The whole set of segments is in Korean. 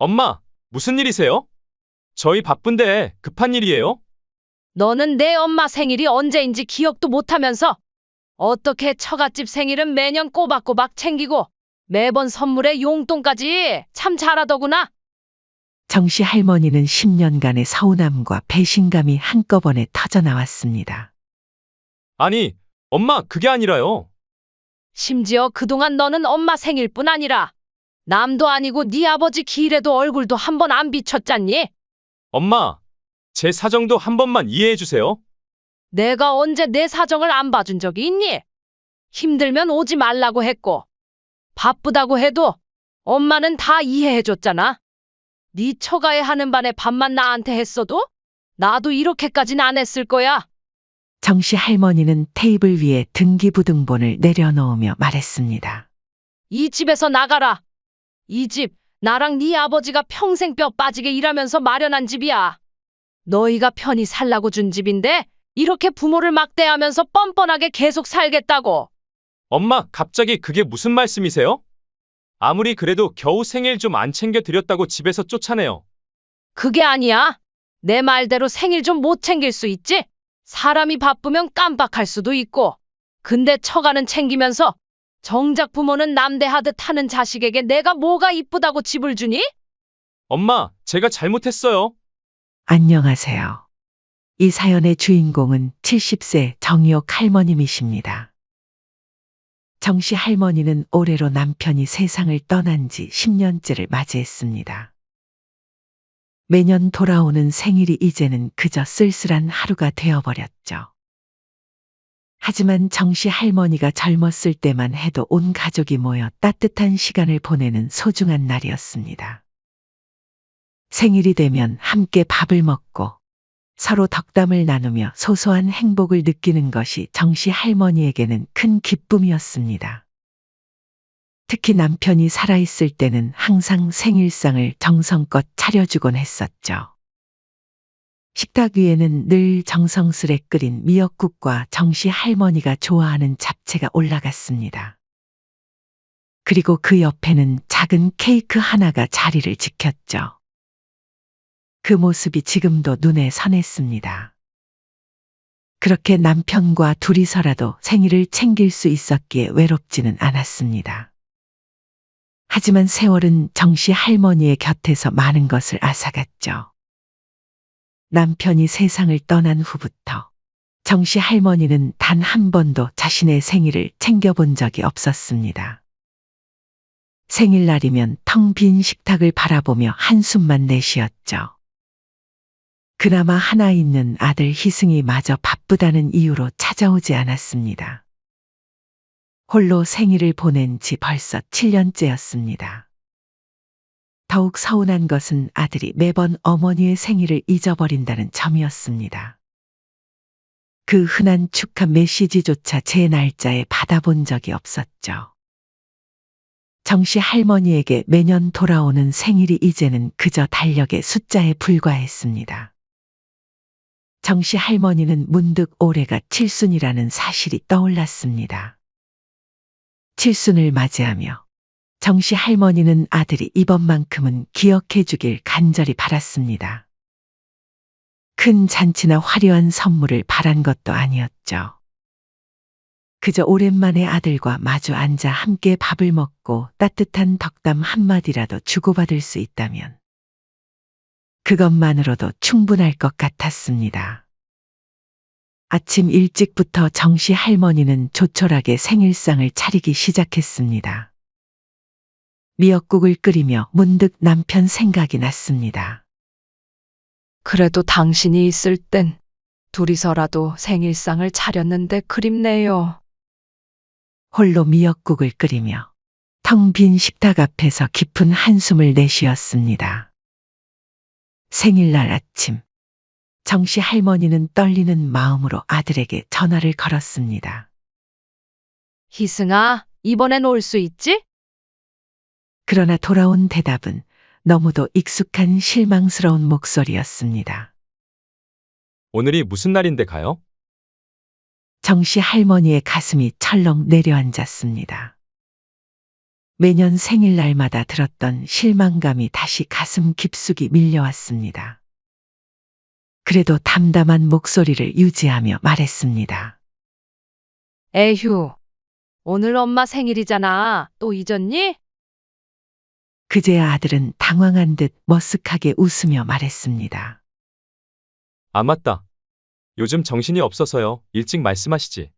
엄마, 무슨 일이세요? 저희 바쁜데 급한 일이에요? 너는 내 엄마 생일이 언제인지 기억도 못하면서 어떻게 처갓집 생일은 매년 꼬박꼬박 챙기고 매번 선물에 용돈까지 참 잘하더구나. 정씨 할머니는 10년간의 서운함과 배신감이 한꺼번에 터져나왔습니다. 아니, 엄마, 그게 아니라요. 심지어 그동안 너는 엄마 생일뿐 아니라 남도 아니고 네 아버지 길에도 얼굴도 한 번 안 비췄잖니? 엄마, 제 사정도 한 번만 이해해 주세요. 내가 언제 내 사정을 안 봐준 적이 있니? 힘들면 오지 말라고 했고 바쁘다고 해도 엄마는 다 이해해줬잖아. 네 처가에 하는 반에 밥만 나한테 했어도 나도 이렇게까진 안 했을 거야. 정씨 할머니는 테이블 위에 등기부등본을 내려놓으며 말했습니다. 이 집에서 나가라. 이 집 나랑 네 아버지가 평생 뼈 빠지게 일하면서 마련한 집이야. 너희가 편히 살라고 준 집인데 이렇게 부모를 막대하면서 뻔뻔하게 계속 살겠다고. 엄마, 갑자기 그게 무슨 말씀이세요? 아무리 그래도 겨우 생일 좀 안 챙겨 드렸다고 집에서 쫓아내요. 그게 아니야. 내 말대로 생일 좀 못 챙길 수 있지? 사람이 바쁘면 깜빡할 수도 있고. 근데 처가는 챙기면서 정작 부모는 남대하듯 하는 자식에게 내가 뭐가 이쁘다고 집을 주니? 엄마, 제가 잘못했어요. 안녕하세요. 이 사연의 주인공은 70세 정의옥 할머님이십니다. 정씨 할머니는 올해로 남편이 세상을 떠난 지 10년째를 맞이했습니다. 매년 돌아오는 생일이 이제는 그저 쓸쓸한 하루가 되어버렸죠. 하지만 정씨 할머니가 젊었을 때만 해도 온 가족이 모여 따뜻한 시간을 보내는 소중한 날이었습니다. 생일이 되면 함께 밥을 먹고 서로 덕담을 나누며 소소한 행복을 느끼는 것이 정씨 할머니에게는 큰 기쁨이었습니다. 특히 남편이 살아있을 때는 항상 생일상을 정성껏 차려주곤 했었죠. 식탁 위에는 늘 정성스레 끓인 미역국과 정씨 할머니가 좋아하는 잡채가 올라갔습니다. 그리고 그 옆에는 작은 케이크 하나가 자리를 지켰죠. 그 모습이 지금도 눈에 선했습니다. 그렇게 남편과 둘이서라도 생일을 챙길 수 있었기에 외롭지는 않았습니다. 하지만 세월은 정씨 할머니의 곁에서 많은 것을 앗아갔죠. 남편이 세상을 떠난 후부터 정씨 할머니는 단 한 번도 자신의 생일을 챙겨본 적이 없었습니다. 생일날이면 텅 빈 식탁을 바라보며 한숨만 내쉬었죠. 그나마 하나 있는 아들 희승이 마저 바쁘다는 이유로 찾아오지 않았습니다. 홀로 생일을 보낸 지 벌써 7년째였습니다. 더욱 서운한 것은 아들이 매번 어머니의 생일을 잊어버린다는 점이었습니다. 그 흔한 축하 메시지조차 제 날짜에 받아본 적이 없었죠. 정씨 할머니에게 매년 돌아오는 생일이 이제는 그저 달력의 숫자에 불과했습니다. 정씨 할머니는 문득 올해가 칠순이라는 사실이 떠올랐습니다. 칠순을 맞이하며 정씨 할머니는 아들이 이번만큼은 기억해 주길 간절히 바랐습니다. 큰 잔치나 화려한 선물을 바란 것도 아니었죠. 그저 오랜만에 아들과 마주 앉아 함께 밥을 먹고 따뜻한 덕담 한마디라도 주고받을 수 있다면 그것만으로도 충분할 것 같았습니다. 아침 일찍부터 정씨 할머니는 조촐하게 생일상을 차리기 시작했습니다. 미역국을 끓이며 문득 남편 생각이 났습니다. 그래도 당신이 있을 땐 둘이서라도 생일상을 차렸는데 그립네요. 홀로 미역국을 끓이며 텅 빈 식탁 앞에서 깊은 한숨을 내쉬었습니다. 생일날 아침, 정씨 할머니는 떨리는 마음으로 아들에게 전화를 걸었습니다. 희승아, 이번엔 올 수 있지? 그러나 돌아온 대답은 너무도 익숙한 실망스러운 목소리였습니다. 오늘이 무슨 날인데 가요? 정씨 할머니의 가슴이 철렁 내려앉았습니다. 매년 생일날마다 들었던 실망감이 다시 가슴 깊숙이 밀려왔습니다. 그래도 담담한 목소리를 유지하며 말했습니다. 에휴, 오늘 엄마 생일이잖아. 또 잊었니? 그제야 아들은 당황한 듯 머쓱하게 웃으며 말했습니다. 아, 맞다. 요즘 정신이 없어서요. 일찍 말씀하시지.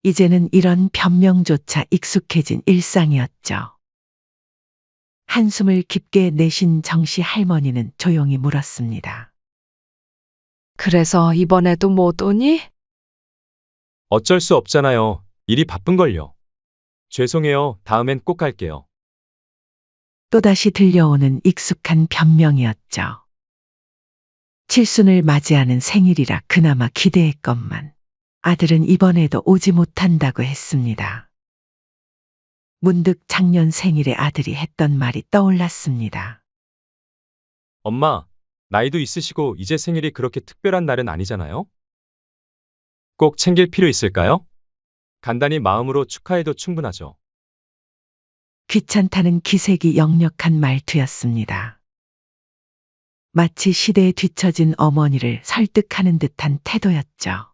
이제는 이런 변명조차 익숙해진 일상이었죠. 한숨을 깊게 내쉰 정씨 할머니는 조용히 물었습니다. 그래서 이번에도 못 오니? 어쩔 수 없잖아요. 일이 바쁜걸요. 죄송해요. 다음엔 꼭 갈게요. 또다시 들려오는 익숙한 변명이었죠. 칠순을 맞이하는 생일이라 그나마 기대했건만 아들은 이번에도 오지 못한다고 했습니다. 문득 작년 생일에 아들이 했던 말이 떠올랐습니다. 엄마, 나이도 있으시고 이제 생일이 그렇게 특별한 날은 아니잖아요? 꼭 챙길 필요 있을까요? 간단히 마음으로 축하해도 충분하죠. 귀찮다는 기색이 역력한 말투였습니다. 마치 시대에 뒤처진 어머니를 설득하는 듯한 태도였죠.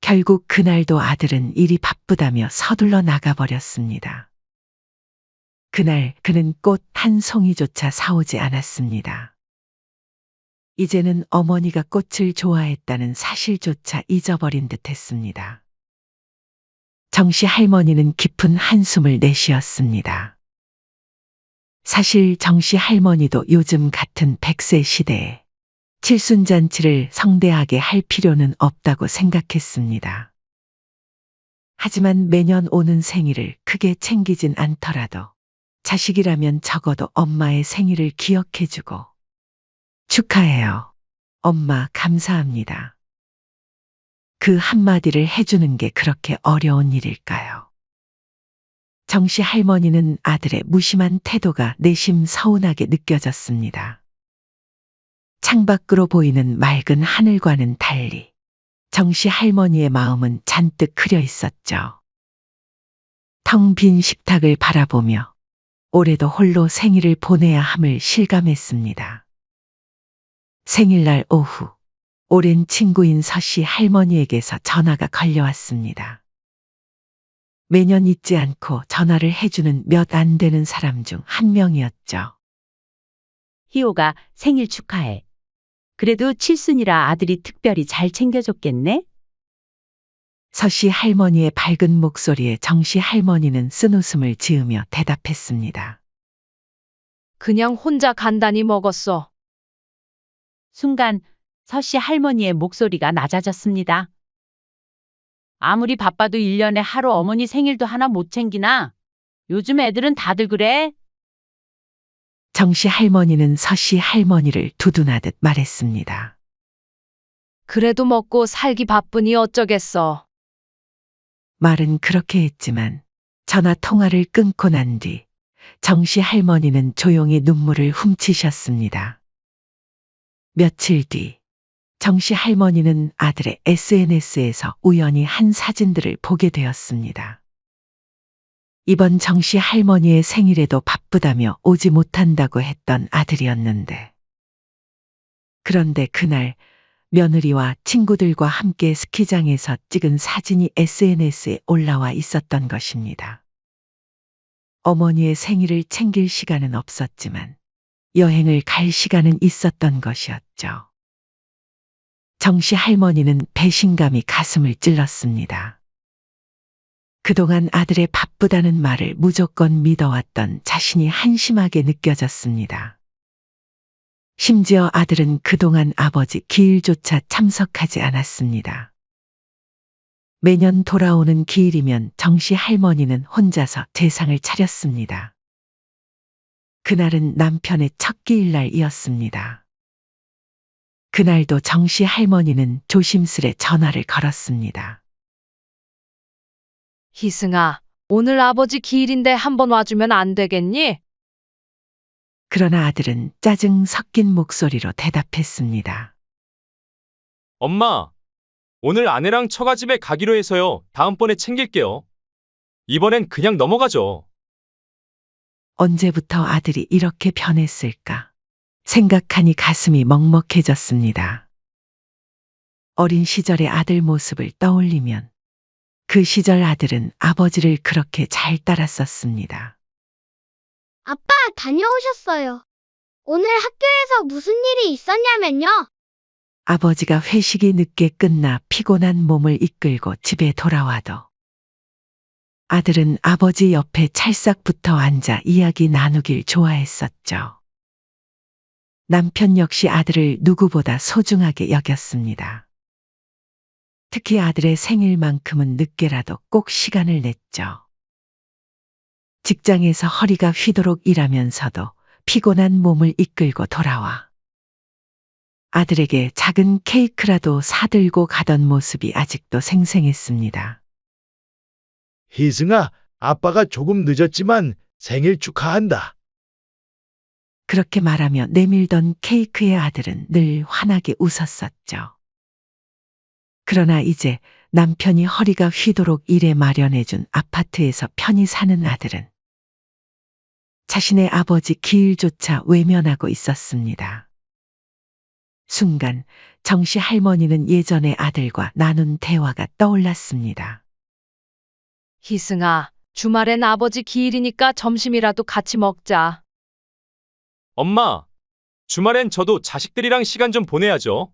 결국 그날도 아들은 일이 바쁘다며 서둘러 나가버렸습니다. 그날 그는 꽃 한 송이조차 사오지 않았습니다. 이제는 어머니가 꽃을 좋아했다는 사실조차 잊어버린 듯 했습니다. 정씨 할머니는 깊은 한숨을 내쉬었습니다. 사실 정씨 할머니도 요즘 같은 100세 시대에 칠순잔치를 성대하게 할 필요는 없다고 생각했습니다. 하지만 매년 오는 생일을 크게 챙기진 않더라도 자식이라면 적어도 엄마의 생일을 기억해주고 축하해요. 엄마 감사합니다. 그 한마디를 해주는 게 그렇게 어려운 일일까요? 정씨 할머니는 아들의 무심한 태도가 내심 서운하게 느껴졌습니다. 창밖으로 보이는 맑은 하늘과는 달리 정씨 할머니의 마음은 잔뜩 흐려 있었죠. 텅 빈 식탁을 바라보며 올해도 홀로 생일을 보내야 함을 실감했습니다. 생일날 오후, 오랜 친구인 서씨 할머니에게서 전화가 걸려왔습니다. 매년 잊지 않고 전화를 해주는 몇 안 되는 사람 중 한 명이었죠. 희호가 생일 축하해. 그래도 칠순이라 아들이 특별히 잘 챙겨줬겠네? 서씨 할머니의 밝은 목소리에 정씨 할머니는 쓴웃음을 지으며 대답했습니다. 그냥 혼자 간단히 먹었어. 순간 서씨 할머니의 목소리가 낮아졌습니다. 아무리 바빠도 1년에 하루 어머니 생일도 하나 못 챙기나? 요즘 애들은 다들 그래? 정씨 할머니는 서씨 할머니를 두둔하듯 말했습니다. 그래도 먹고 살기 바쁘니 어쩌겠어. 말은 그렇게 했지만 전화 통화를 끊고 난 뒤 정씨 할머니는 조용히 눈물을 훔치셨습니다. 며칠 뒤 정씨 할머니는 아들의 SNS에서 우연히 한 사진들을 보게 되었습니다. 이번 정씨 할머니의 생일에도 바쁘다며 오지 못한다고 했던 아들이었는데. 그런데 그날 며느리와 친구들과 함께 스키장에서 찍은 사진이 SNS에 올라와 있었던 것입니다. 어머니의 생일을 챙길 시간은 없었지만 여행을 갈 시간은 있었던 것이었죠. 정씨 할머니는 배신감이 가슴을 찔렀습니다. 그동안 아들의 바쁘다는 말을 무조건 믿어왔던 자신이 한심하게 느껴졌습니다. 심지어 아들은 그동안 아버지 기일조차 참석하지 않았습니다. 매년 돌아오는 기일이면 정씨 할머니는 혼자서 제상을 차렸습니다. 그날은 남편의 첫 기일날이었습니다. 그날도 정씨 할머니는 조심스레 전화를 걸었습니다. 희승아, 오늘 아버지 기일인데 한번 와주면 안 되겠니? 그러나 아들은 짜증 섞인 목소리로 대답했습니다. 엄마, 오늘 아내랑 처가집에 가기로 해서요. 다음번에 챙길게요. 이번엔 그냥 넘어가죠. 언제부터 아들이 이렇게 변했을까? 생각하니 가슴이 먹먹해졌습니다. 어린 시절의 아들 모습을 떠올리면 그 시절 아들은 아버지를 그렇게 잘 따랐었습니다. 아빠, 다녀오셨어요. 오늘 학교에서 무슨 일이 있었냐면요. 아버지가 회식이 늦게 끝나 피곤한 몸을 이끌고 집에 돌아와도 아들은 아버지 옆에 찰싹 붙어 앉아 이야기 나누길 좋아했었죠. 남편 역시 아들을 누구보다 소중하게 여겼습니다. 특히 아들의 생일만큼은 늦게라도 꼭 시간을 냈죠. 직장에서 허리가 휘도록 일하면서도 피곤한 몸을 이끌고 돌아와 아들에게 작은 케이크라도 사들고 가던 모습이 아직도 생생했습니다. 희승아, 아빠가 조금 늦었지만 생일 축하한다. 그렇게 말하며 내밀던 케이크의 아들은 늘 환하게 웃었었죠. 그러나 이제 남편이 허리가 휘도록 일해 마련해준 아파트에서 편히 사는 아들은 자신의 아버지 기일조차 외면하고 있었습니다. 순간 정씨 할머니는 예전의 아들과 나눈 대화가 떠올랐습니다. 희승아, 주말엔 아버지 기일이니까 점심이라도 같이 먹자. 엄마, 주말엔 저도 자식들이랑 시간 좀 보내야죠.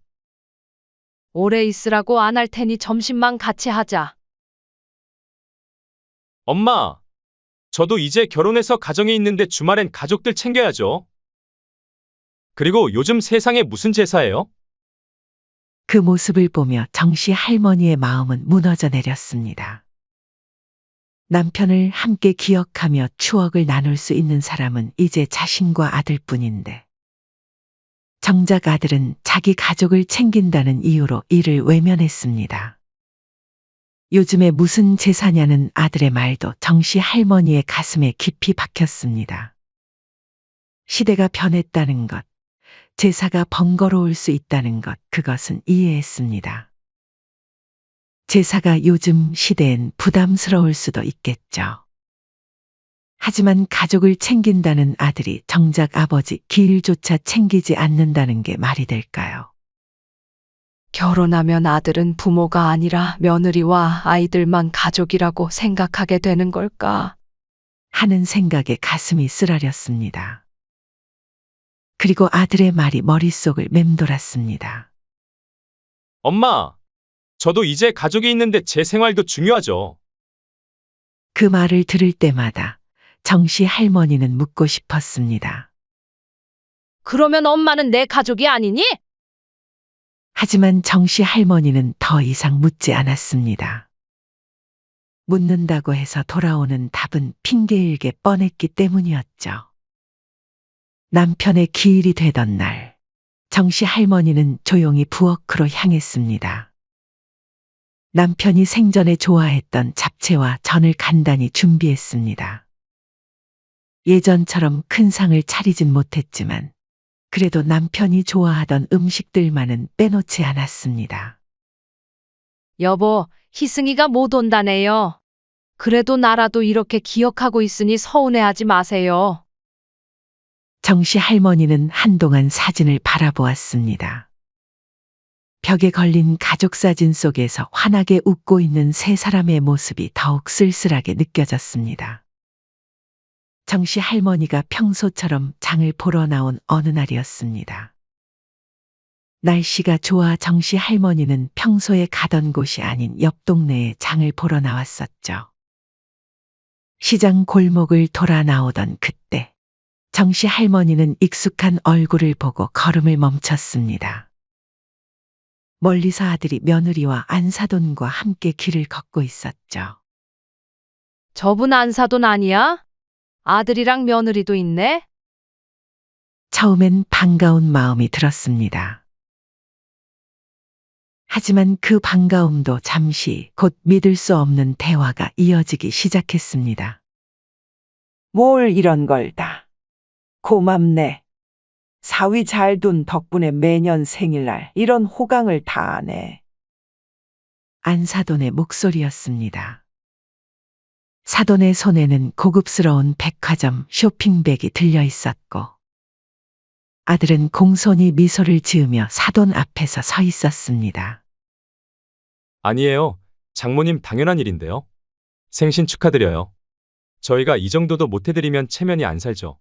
오래 있으라고 안 할 테니 점심만 같이 하자. 엄마, 저도 이제 결혼해서 가정이 있는데 주말엔 가족들 챙겨야죠. 그리고 요즘 세상에 무슨 제사예요? 그 모습을 보며 정씨 할머니의 마음은 무너져 내렸습니다. 남편을 함께 기억하며 추억을 나눌 수 있는 사람은 이제 자신과 아들뿐인데 정작 아들은 자기 가족을 챙긴다는 이유로 이를 외면했습니다. 요즘에 무슨 제사냐는 아들의 말도 정씨 할머니의 가슴에 깊이 박혔습니다. 시대가 변했다는 것, 제사가 번거로울 수 있다는 것, 그것은 이해했습니다. 제사가 요즘 시대엔 부담스러울 수도 있겠죠. 하지만 가족을 챙긴다는 아들이 정작 아버지 기일조차 챙기지 않는다는 게 말이 될까요? 결혼하면 아들은 부모가 아니라 며느리와 아이들만 가족이라고 생각하게 되는 걸까? 하는 생각에 가슴이 쓰라렸습니다. 그리고 아들의 말이 머릿속을 맴돌았습니다. 엄마, 저도 이제 가족이 있는데 제 생활도 중요하죠. 그 말을 들을 때마다 정씨 할머니는 묻고 싶었습니다. 그러면 엄마는 내 가족이 아니니? 하지만 정씨 할머니는 더 이상 묻지 않았습니다. 묻는다고 해서 돌아오는 답은 핑계일게 뻔했기 때문이었죠. 남편의 기일이 되던 날, 정씨 할머니는 조용히 부엌으로 향했습니다. 남편이 생전에 좋아했던 잡채와 전을 간단히 준비했습니다. 예전처럼 큰 상을 차리진 못했지만 그래도 남편이 좋아하던 음식들만은 빼놓지 않았습니다. 여보, 희승이가 못 온다네요. 그래도 나라도 이렇게 기억하고 있으니 서운해하지 마세요. 정씨 할머니는 한동안 사진을 바라보았습니다. 벽에 걸린 가족 사진 속에서 환하게 웃고 있는 세 사람의 모습이 더욱 쓸쓸하게 느껴졌습니다. 정씨 할머니가 평소처럼 장을 보러 나온 어느 날이었습니다. 날씨가 좋아 정씨 할머니는 평소에 가던 곳이 아닌 옆 동네에 장을 보러 나왔었죠. 시장 골목을 돌아 나오던 그때 정씨 할머니는 익숙한 얼굴을 보고 걸음을 멈췄습니다. 멀리서 아들이 며느리와 안사돈과 함께 길을 걷고 있었죠. 저분 안사돈 아니야? 아들이랑 며느리도 있네? 처음엔 반가운 마음이 들었습니다. 하지만 그 반가움도 잠시 곧 믿을 수 없는 대화가 이어지기 시작했습니다. 뭘 이런 걸 다. 고맙네. 사위 잘 둔 덕분에 매년 생일날 이런 호강을 다 하네. 안사돈의 목소리였습니다. 사돈의 손에는 고급스러운 백화점 쇼핑백이 들려 있었고, 아들은 공손히 미소를 지으며 사돈 앞에서 서 있었습니다. 아니에요. 장모님 당연한 일인데요. 생신 축하드려요. 저희가 이 정도도 못 해드리면 체면이 안 살죠.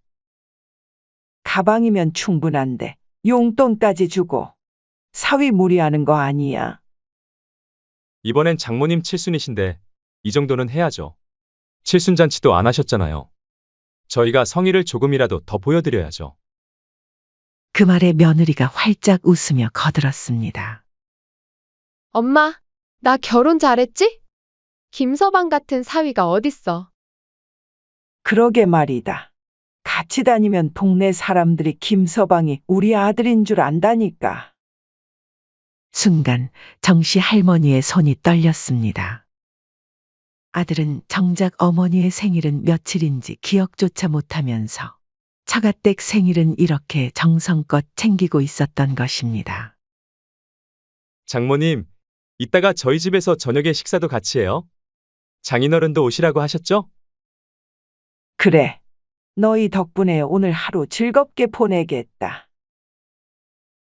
가방이면 충분한데 용돈까지 주고 사위 무리하는 거 아니야. 이번엔 장모님 칠순이신데 이 정도는 해야죠. 칠순잔치도 안 하셨잖아요. 저희가 성의를 조금이라도 더 보여드려야죠. 그 말에 며느리가 활짝 웃으며 거들었습니다. 엄마, 나 결혼 잘했지? 김서방 같은 사위가 어딨어. 그러게 말이다. 같이 다니면 동네 사람들이 김서방이 우리 아들인 줄 안다니까. 순간 정씨 할머니의 손이 떨렸습니다. 아들은 정작 어머니의 생일은 며칠인지 기억조차 못하면서 처가댁 생일은 이렇게 정성껏 챙기고 있었던 것입니다. 장모님, 이따가 저희 집에서 저녁에 식사도 같이 해요. 장인어른도 오시라고 하셨죠? 그래. 너희 덕분에 오늘 하루 즐겁게 보내겠다.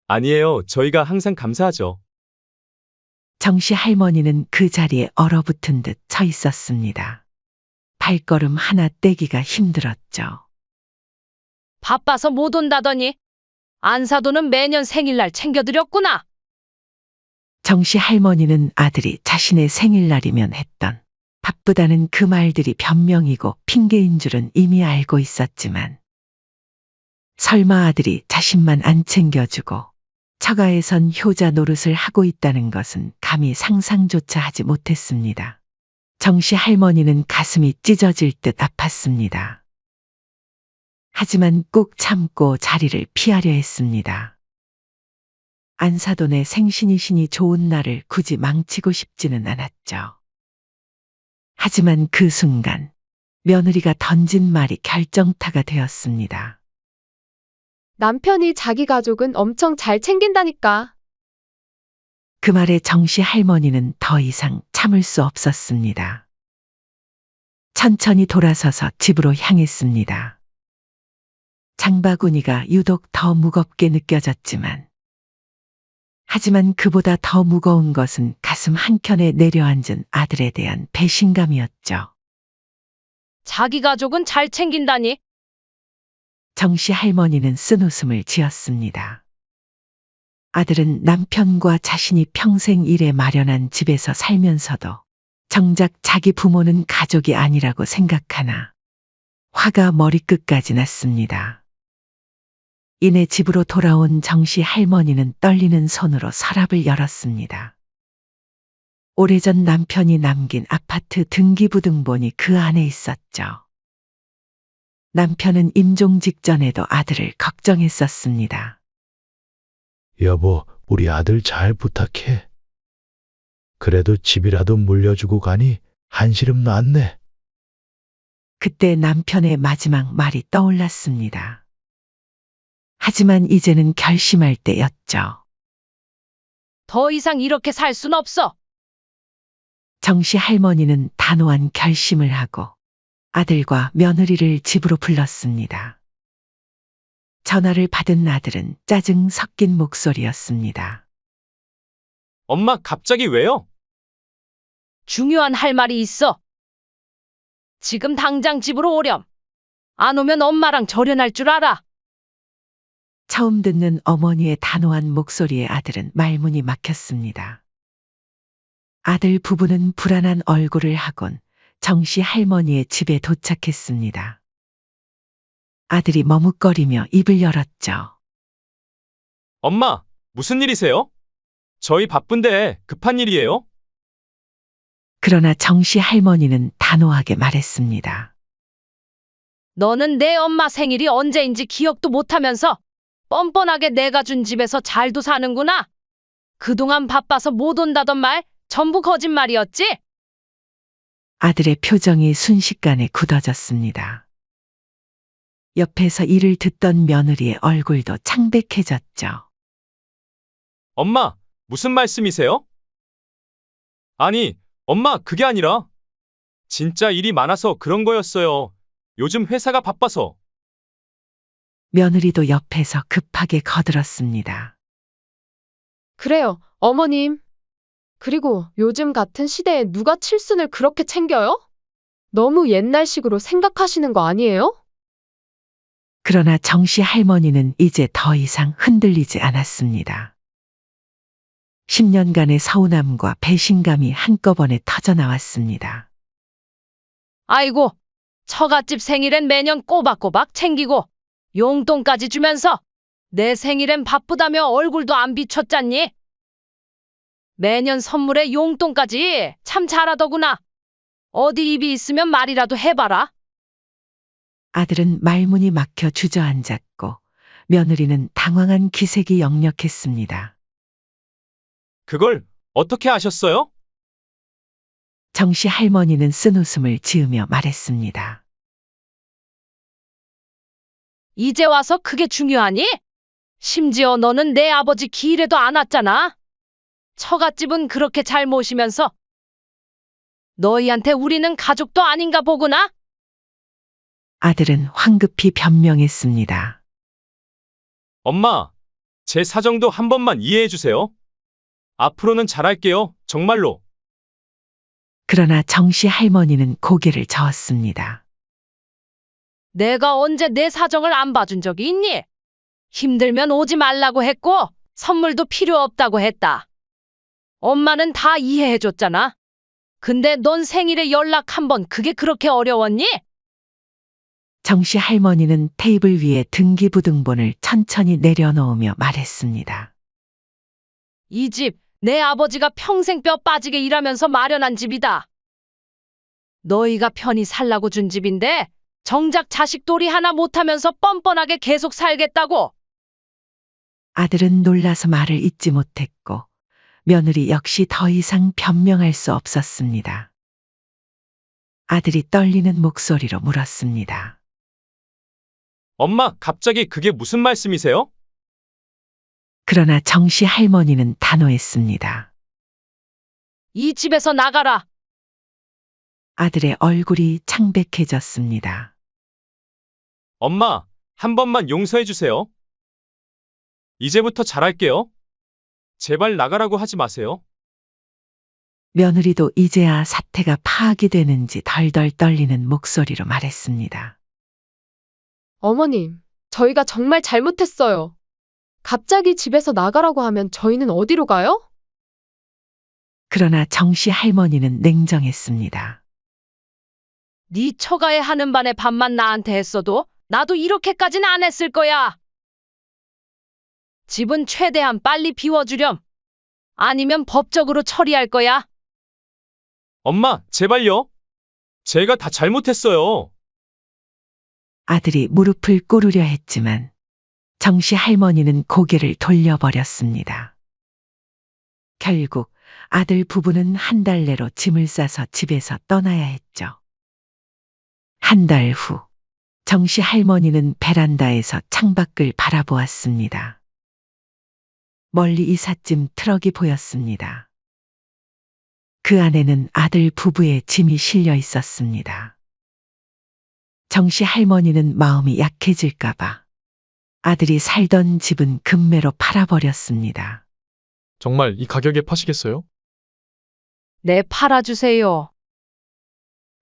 아니에요. 저희가 항상 감사하죠. 정씨 할머니는 그 자리에 얼어붙은 듯 서 있었습니다. 발걸음 하나 떼기가 힘들었죠. 바빠서 못 온다더니 안사돈은 매년 생일날 챙겨드렸구나. 정씨 할머니는 아들이 자신의 생일날이면 했던 바쁘다는 그 말들이 변명이고 핑계인 줄은 이미 알고 있었지만, 설마 아들이 자신만 안 챙겨주고 처가에선 효자 노릇을 하고 있다는 것은 감히 상상조차 하지 못했습니다. 정씨 할머니는 가슴이 찢어질 듯 아팠습니다. 하지만 꾹 참고 자리를 피하려 했습니다. 안사돈의 생신이시니 좋은 날을 굳이 망치고 싶지는 않았죠. 하지만 그 순간 며느리가 던진 말이 결정타가 되었습니다. 남편이 자기 가족은 엄청 잘 챙긴다니까. 그 말에 정씨 할머니는 더 이상 참을 수 없었습니다. 천천히 돌아서서 집으로 향했습니다. 장바구니가 유독 더 무겁게 느껴졌지만, 하지만 그보다 더 무거운 것은 가슴 한켠에 내려앉은 아들에 대한 배신감이었죠. 자기 가족은 잘 챙긴다니. 정씨 할머니는 쓴웃음을 지었습니다. 아들은 남편과 자신이 평생 일해 마련한 집에서 살면서도 정작 자기 부모는 가족이 아니라고 생각하나 화가 머리끝까지 났습니다. 이내 집으로 돌아온 정씨 할머니는 떨리는 손으로 서랍을 열었습니다. 오래전 남편이 남긴 아파트 등기부등본이 그 안에 있었죠. 남편은 임종 직전에도 아들을 걱정했었습니다. 여보, 우리 아들 잘 부탁해. 그래도 집이라도 물려주고 가니 한시름 놨네. 그때 남편의 마지막 말이 떠올랐습니다. 하지만 이제는 결심할 때였죠. 더 이상 이렇게 살 순 없어. 정씨 할머니는 단호한 결심을 하고 아들과 며느리를 집으로 불렀습니다. 전화를 받은 아들은 짜증 섞인 목소리였습니다. 엄마, 갑자기 왜요? 중요한 할 말이 있어. 지금 당장 집으로 오렴. 안 오면 엄마랑 절연할 줄 알아. 처음 듣는 어머니의 단호한 목소리에 아들은 말문이 막혔습니다. 아들 부부는 불안한 얼굴을 하곤 정씨 할머니의 집에 도착했습니다. 아들이 머뭇거리며 입을 열었죠. 엄마, 무슨 일이세요? 저희 바쁜데 급한 일이에요? 그러나 정씨 할머니는 단호하게 말했습니다. 너는 내 엄마 생일이 언제인지 기억도 못하면서 뻔뻔하게 내가 준 집에서 잘도 사는구나. 그동안 바빠서 못 온다던 말 전부 거짓말이었지? 아들의 표정이 순식간에 굳어졌습니다. 옆에서 이를 듣던 며느리의 얼굴도 창백해졌죠. 엄마, 무슨 말씀이세요? 아니, 엄마, 그게 아니라 진짜 일이 많아서 그런 거였어요. 요즘 회사가 바빠서. 며느리도 옆에서 급하게 거들었습니다. 그래요, 어머님. 그리고 요즘 같은 시대에 누가 칠순을 그렇게 챙겨요? 너무 옛날식으로 생각하시는 거 아니에요? 그러나 정씨 할머니는 이제 더 이상 흔들리지 않았습니다. 10년간의 서운함과 배신감이 한꺼번에 터져나왔습니다. 아이고, 처갓집 생일엔 매년 꼬박꼬박 챙기고 용돈까지 주면서 내 생일엔 바쁘다며 얼굴도 안 비췄잖니? 매년 선물에 용돈까지 참 잘하더구나. 어디 입이 있으면 말이라도 해봐라. 아들은 말문이 막혀 주저앉았고 며느리는 당황한 기색이 역력했습니다. 그걸 어떻게 아셨어요? 정씨 할머니는 쓴웃음을 지으며 말했습니다. 이제 와서 그게 중요하니? 심지어 너는 내 아버지 기일에도 안 왔잖아. 처갓집은 그렇게 잘 모시면서 너희한테 우리는 가족도 아닌가 보구나. 아들은 황급히 변명했습니다. 엄마, 제 사정도 한 번만 이해해 주세요. 앞으로는 잘할게요. 정말로. 그러나 정씨 할머니는 고개를 저었습니다. 내가 언제 내 사정을 안 봐준 적이 있니? 힘들면 오지 말라고 했고 선물도 필요 없다고 했다. 엄마는 다 이해해줬잖아. 근데 넌 생일에 연락 한 번 그게 그렇게 어려웠니? 정씨 할머니는 테이블 위에 등기부등본을 천천히 내려놓으며 말했습니다. 이 집 내 아버지가 평생 뼈 빠지게 일하면서 마련한 집이다. 너희가 편히 살라고 준 집인데 정작 자식돌이 하나 못하면서 뻔뻔하게 계속 살겠다고. 아들은 놀라서 말을 잇지 못했고 며느리 역시 더 이상 변명할 수 없었습니다. 아들이 떨리는 목소리로 물었습니다. 엄마, 갑자기 그게 무슨 말씀이세요? 그러나 정씨 할머니는 단호했습니다. 이 집에서 나가라. 아들의 얼굴이 창백해졌습니다. 엄마, 한 번만 용서해 주세요. 이제부터 잘할게요. 제발 나가라고 하지 마세요. 며느리도 이제야 사태가 파악이 되는지 덜덜 떨리는 목소리로 말했습니다. 어머님, 저희가 정말 잘못했어요. 갑자기 집에서 나가라고 하면 저희는 어디로 가요? 그러나 정씨 할머니는 냉정했습니다. 네 처가에 하는 반에 반만 나한테 했어도 나도 이렇게까지는 안 했을 거야. 집은 최대한 빨리 비워주렴. 아니면 법적으로 처리할 거야. 엄마, 제발요. 제가 다 잘못했어요. 아들이 무릎을 꿇으려 했지만 정씨 할머니는 고개를 돌려버렸습니다. 결국 아들 부부는 한 달 내로 짐을 싸서 집에서 떠나야 했죠. 한 달 후, 정씨 할머니는 베란다에서 창밖을 바라보았습니다. 멀리 이삿짐 트럭이 보였습니다. 그 안에는 아들 부부의 짐이 실려 있었습니다. 정씨 할머니는 마음이 약해질까봐 아들이 살던 집은 금매로 팔아버렸습니다. 정말 이 가격에 파시겠어요? 네, 팔아주세요.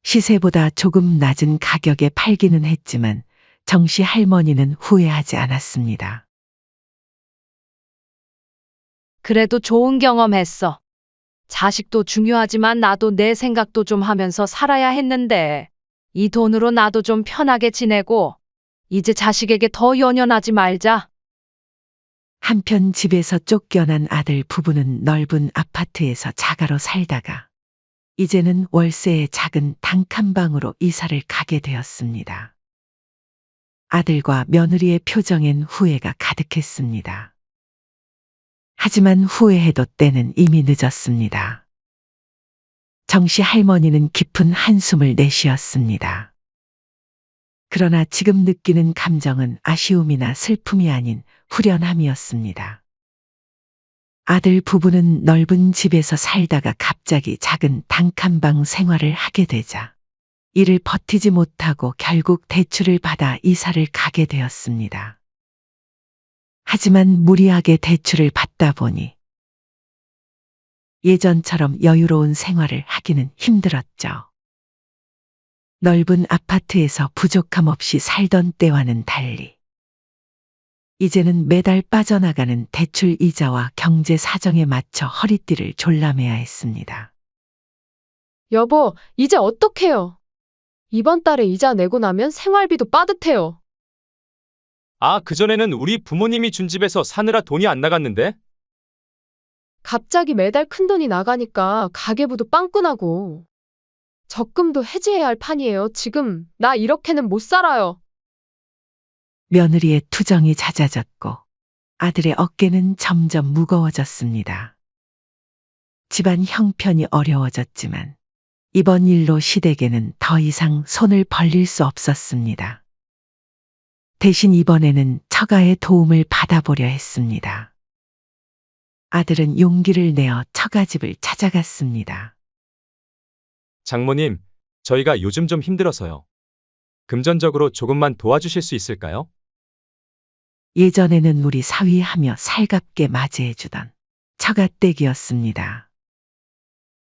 시세보다 조금 낮은 가격에 팔기는 했지만 정씨 할머니는 후회하지 않았습니다. 그래도 좋은 경험했어. 자식도 중요하지만 나도 내 생각도 좀 하면서 살아야 했는데 이 돈으로 나도 좀 편하게 지내고 이제 자식에게 더 연연하지 말자. 한편 집에서 쫓겨난 아들 부부는 넓은 아파트에서 자가로 살다가 이제는 월세의 작은 단칸방으로 이사를 가게 되었습니다. 아들과 며느리의 표정엔 후회가 가득했습니다. 하지만 후회해도 때는 이미 늦었습니다. 정씨 할머니는 깊은 한숨을 내쉬었습니다. 그러나 지금 느끼는 감정은 아쉬움이나 슬픔이 아닌 후련함이었습니다. 아들 부부는 넓은 집에서 살다가 갑자기 작은 단칸방 생활을 하게 되자 이를 버티지 못하고 결국 대출을 받아 이사를 가게 되었습니다. 하지만 무리하게 대출을 받다 보니 예전처럼 여유로운 생활을 하기는 힘들었죠. 넓은 아파트에서 부족함 없이 살던 때와는 달리 이제는 매달 빠져나가는 대출 이자와 경제 사정에 맞춰 허리띠를 졸라매야 했습니다. 여보, 이제 어떡해요? 이번 달에 이자 내고 나면 생활비도 빠듯해요. 아, 그전에는 우리 부모님이 준 집에서 사느라 돈이 안 나갔는데? 갑자기 매달 큰돈이 나가니까 가계부도 빵꾸나고. 적금도 해지해야 할 판이에요. 지금 나 이렇게는 못 살아요. 며느리의 투정이 잦아졌고 아들의 어깨는 점점 무거워졌습니다. 집안 형편이 어려워졌지만 이번 일로 시댁에는 더 이상 손을 벌릴 수 없었습니다. 대신 이번에는 처가의 도움을 받아보려 했습니다. 아들은 용기를 내어 처가집을 찾아갔습니다. 장모님, 저희가 요즘 좀 힘들어서요. 금전적으로 조금만 도와주실 수 있을까요? 예전에는 우리 사위하며 살갑게 맞이해주던 처가댁이었습니다.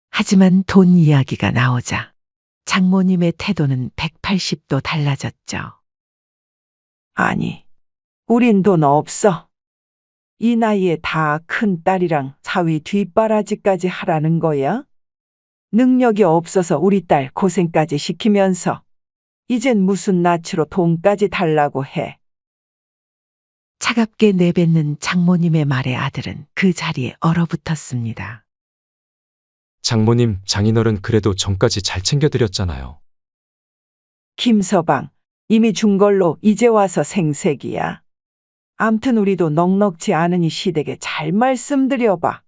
하지만 돈 이야기가 나오자 장모님의 태도는 180도 달라졌죠. 아니, 우린 돈 없어. 이 나이에 다 큰 딸이랑 사위 뒷바라지까지 하라는 거야? 능력이 없어서 우리 딸 고생까지 시키면서 이젠 무슨 낯으로 돈까지 달라고 해. 차갑게 내뱉는 장모님의 말에 아들은 그 자리에 얼어붙었습니다. 장모님, 장인어른 그래도 전까지 잘 챙겨드렸잖아요. 김서방, 이미 준 걸로 이제 와서 생색이야. 암튼 우리도 넉넉지 않으니 시댁에 잘 말씀드려봐.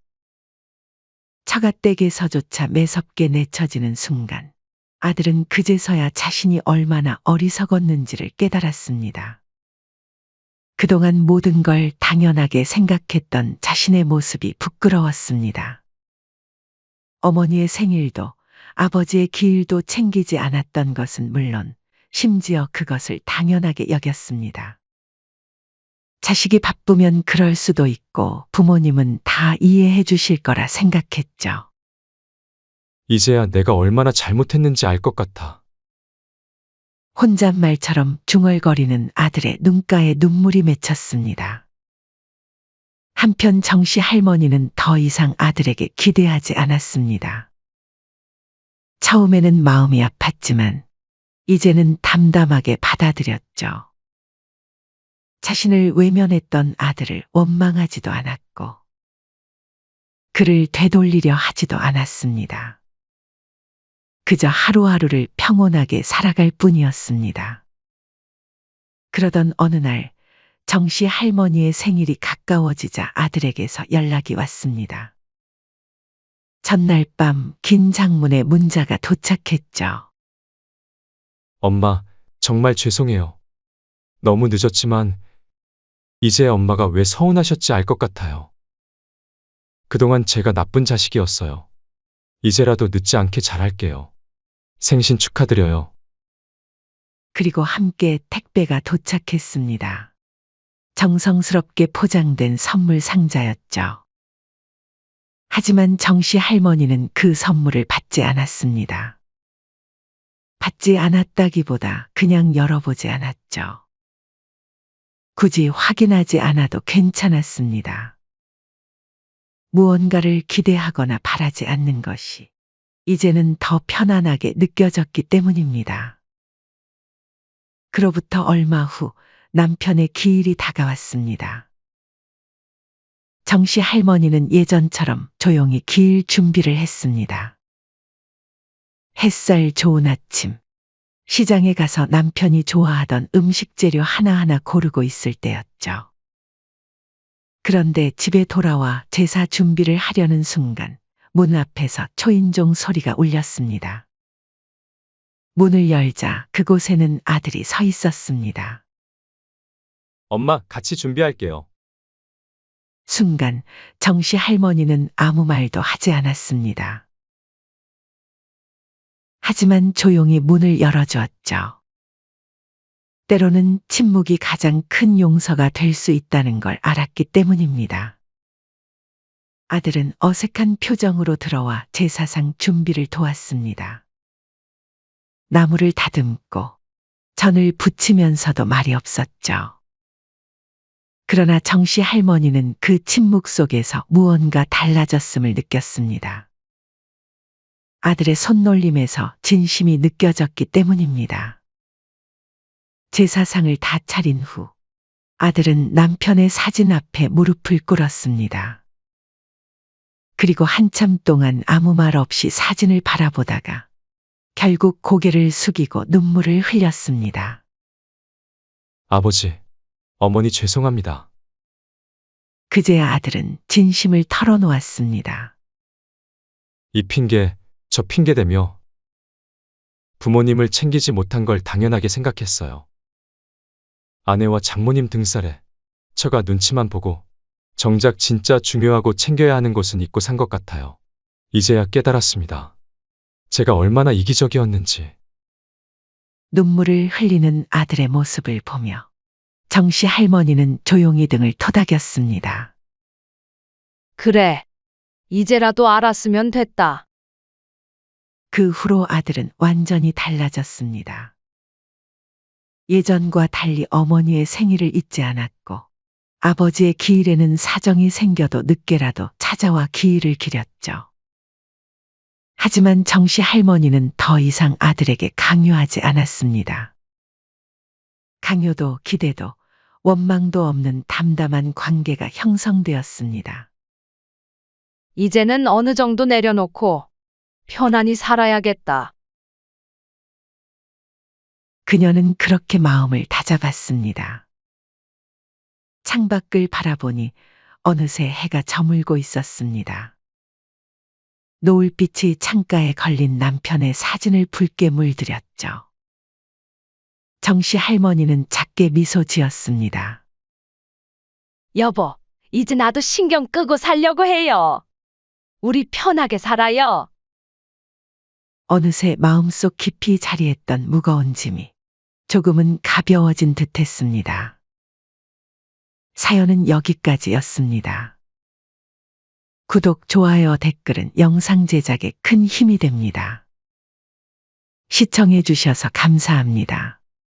처가댁에서조차 매섭게 내쳐지는 순간 아들은 그제서야 자신이 얼마나 어리석었는지를 깨달았습니다. 그동안 모든 걸 당연하게 생각했던 자신의 모습이 부끄러웠습니다. 어머니의 생일도 아버지의 기일도 챙기지 않았던 것은 물론 심지어 그것을 당연하게 여겼습니다. 자식이 바쁘면 그럴 수도 있고 부모님은 다 이해해 주실 거라 생각했죠. 이제야 내가 얼마나 잘못했는지 알 것 같아. 혼잣말처럼 중얼거리는 아들의 눈가에 눈물이 맺혔습니다. 한편 정씨 할머니는 더 이상 아들에게 기대하지 않았습니다. 처음에는 마음이 아팠지만 이제는 담담하게 받아들였죠. 자신을 외면했던 아들을 원망하지도 않았고 그를 되돌리려 하지도 않았습니다. 그저 하루하루를 평온하게 살아갈 뿐이었습니다. 그러던 어느 날 정씨 할머니의 생일이 가까워지자 아들에게서 연락이 왔습니다. 전날 밤 긴 장문의 문자가 도착했죠. 엄마, 정말 죄송해요. 너무 늦었지만 이제 엄마가 왜 서운하셨지 알 것 같아요. 그동안 제가 나쁜 자식이었어요. 이제라도 늦지 않게 잘할게요. 생신 축하드려요. 그리고 함께 택배가 도착했습니다. 정성스럽게 포장된 선물 상자였죠. 하지만 정씨 할머니는 그 선물을 받지 않았습니다. 받지 않았다기보다 그냥 열어보지 않았죠. 굳이 확인하지 않아도 괜찮았습니다. 무언가를 기대하거나 바라지 않는 것이 이제는 더 편안하게 느껴졌기 때문입니다. 그로부터 얼마 후 남편의 기일이 다가왔습니다. 정씨 할머니는 예전처럼 조용히 기일 준비를 했습니다. 햇살 좋은 아침, 시장에 가서 남편이 좋아하던 음식 재료 하나하나 고르고 있을 때였죠. 그런데 집에 돌아와 제사 준비를 하려는 순간 문 앞에서 초인종 소리가 울렸습니다. 문을 열자 그곳에는 아들이 서 있었습니다. 엄마, 같이 준비할게요. 순간 정씨 할머니는 아무 말도 하지 않았습니다. 하지만 조용히 문을 열어주었죠. 때로는 침묵이 가장 큰 용서가 될 수 있다는 걸 알았기 때문입니다. 아들은 어색한 표정으로 들어와 제사상 준비를 도왔습니다. 나무를 다듬고 전을 붙이면서도 말이 없었죠. 그러나 정씨 할머니는 그 침묵 속에서 무언가 달라졌음을 느꼈습니다. 아들의 손놀림에서 진심이 느껴졌기 때문입니다. 제사상을 다 차린 후 아들은 남편의 사진 앞에 무릎을 꿇었습니다. 그리고 한참 동안 아무 말 없이 사진을 바라보다가 결국 고개를 숙이고 눈물을 흘렸습니다. 아버지, 어머니 죄송합니다. 그제야 아들은 진심을 털어놓았습니다. 이 핑계, 저 핑계대며 부모님을 챙기지 못한 걸 당연하게 생각했어요. 아내와 장모님 등살에 처가 눈치만 보고 정작 진짜 중요하고 챙겨야 하는 것은 잊고 산 것 같아요. 이제야 깨달았습니다. 제가 얼마나 이기적이었는지. 눈물을 흘리는 아들의 모습을 보며 정씨 할머니는 조용히 등을 토닥였습니다. 그래. 이제라도 알았으면 됐다. 그 후로 아들은 완전히 달라졌습니다. 예전과 달리 어머니의 생일을 잊지 않았고 아버지의 기일에는 사정이 생겨도 늦게라도 찾아와 기일을 기렸죠. 하지만 정씨 할머니는 더 이상 아들에게 강요하지 않았습니다. 강요도 기대도 원망도 없는 담담한 관계가 형성되었습니다. 이제는 어느 정도 내려놓고 편안히 살아야겠다. 그녀는 그렇게 마음을 다잡았습니다. 창밖을 바라보니 어느새 해가 저물고 있었습니다. 노을빛이 창가에 걸린 남편의 사진을 붉게 물들였죠. 정씨 할머니는 작게 미소 지었습니다. 여보, 이제 나도 신경 끄고 살려고 해요. 우리 편하게 살아요. 어느새 마음속 깊이 자리했던 무거운 짐이 조금은 가벼워진 듯했습니다. 사연은 여기까지였습니다. 구독, 좋아요, 댓글은 영상 제작에 큰 힘이 됩니다. 시청해 주셔서 감사합니다.